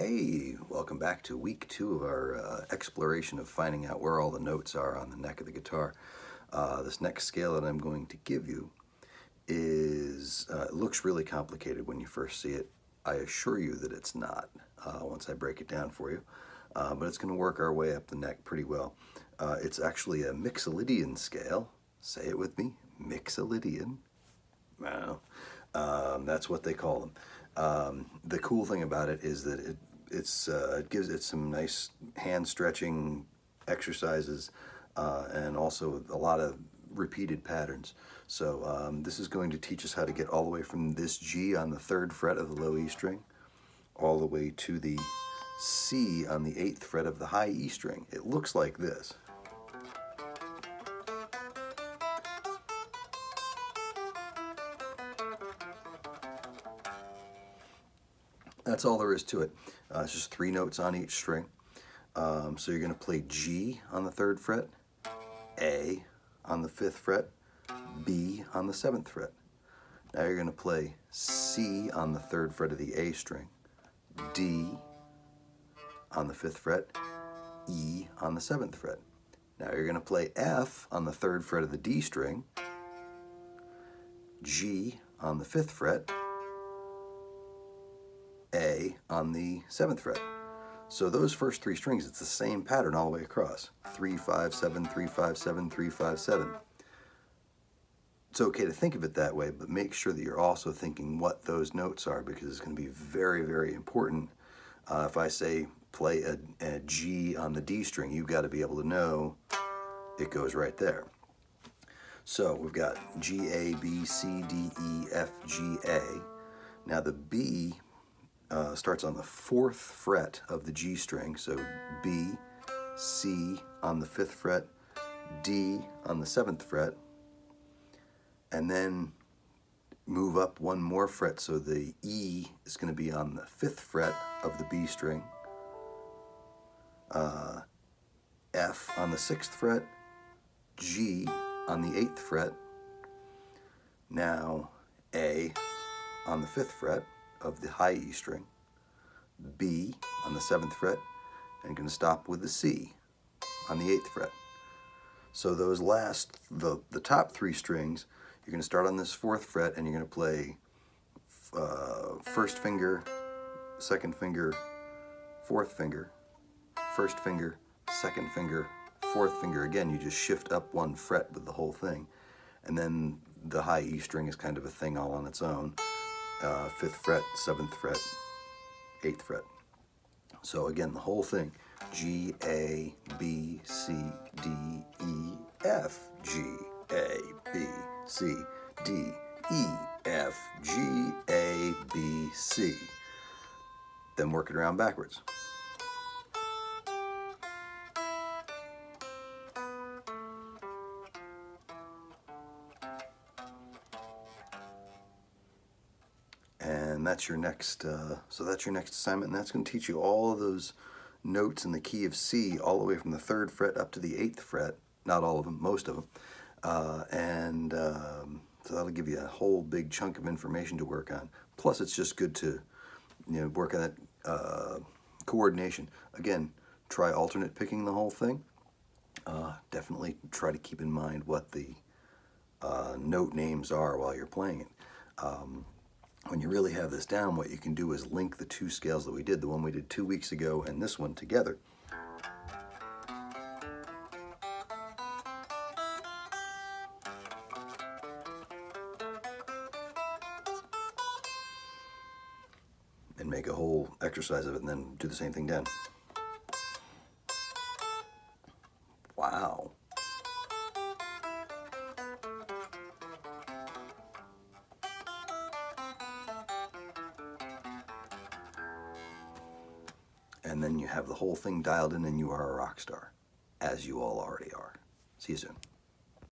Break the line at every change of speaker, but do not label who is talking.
Hey, welcome back to week 2 of our exploration of finding out where all the notes are on the neck of the guitar. This next scale that I'm going to give you is, it looks really complicated when you first see it. I assure you that it's not once I break it down for you, but it's going to work our way up the neck pretty well. It's actually a Mixolydian scale. Say it with me, Mixolydian. Well, that's what they call them. The cool thing about it is that it gives it some nice hand stretching exercises and also a lot of repeated patterns. So this is going to teach us how to get all the way from this G on the 3rd fret of the low E string all the way to the C on the 8th fret of the high E string. It looks like this. That's all there is to it. It's just 3 notes on each string. So you're going to play G on the 3rd fret, A on the 5th fret, B on the 7th fret. Now you're going to play C on the 3rd fret of the A string, D on the 5th fret, E on the 7th fret. Now you're going to play F on the 3rd fret of the D string, G on the 5th fret, A on the 7th fret. So those first 3 strings, it's the same pattern all the way across. 3, 5, 7, 3, 5, 7, 3, 5, 7. It's okay to think of it that way, but make sure that you're also thinking what those notes are, because it's going to be very, very important. If I say play a G on the D string, you've got to be able to know it goes right there. So we've got G, A, B, C, D, E, F, G, A. Now the B starts on the 4th fret of the G string, so B, C on the 5th fret, D on the 7th fret, and then move up 1 more fret, so the E is going to be on the 5th fret of the B string, F on the 6th fret, G on the 8th fret, now A on the 5th fret of the high E string, B on the 7th fret, and going to stop with the C on the 8th fret. So those last, the top 3 strings, you're going to start on this 4th fret and you're going to play 1st finger, 2nd finger, 4th finger, 1st finger, 2nd finger, 4th finger. Again, you just shift up 1 fret with the whole thing. And then the high E string is kind of a thing all on its own. 5th fret, 7th fret, 8th fret. So again, the whole thing, G, A, B, C, D, E, F, G, A, B, C, D, E, F, G, A, B, C. Then work it around backwards. And that's your next, so that's your next assignment, and that's going to teach you all of those notes in the key of C, all the way from the 3rd fret up to the 8th fret. Not all of them, most of them. So that'll give you a whole big chunk of information to work on. Plus, it's just good to, work on that coordination. Again, try alternate picking the whole thing. Definitely try to keep in mind what the note names are while you're playing it. When you really have this down, what you can do is link the 2 scales that we did, the one we did 2 weeks ago and this one together. And make a whole exercise of it, and then do the same thing down. Wow. And then you have the whole thing dialed in and you are a rock star, as you all already are. See you soon.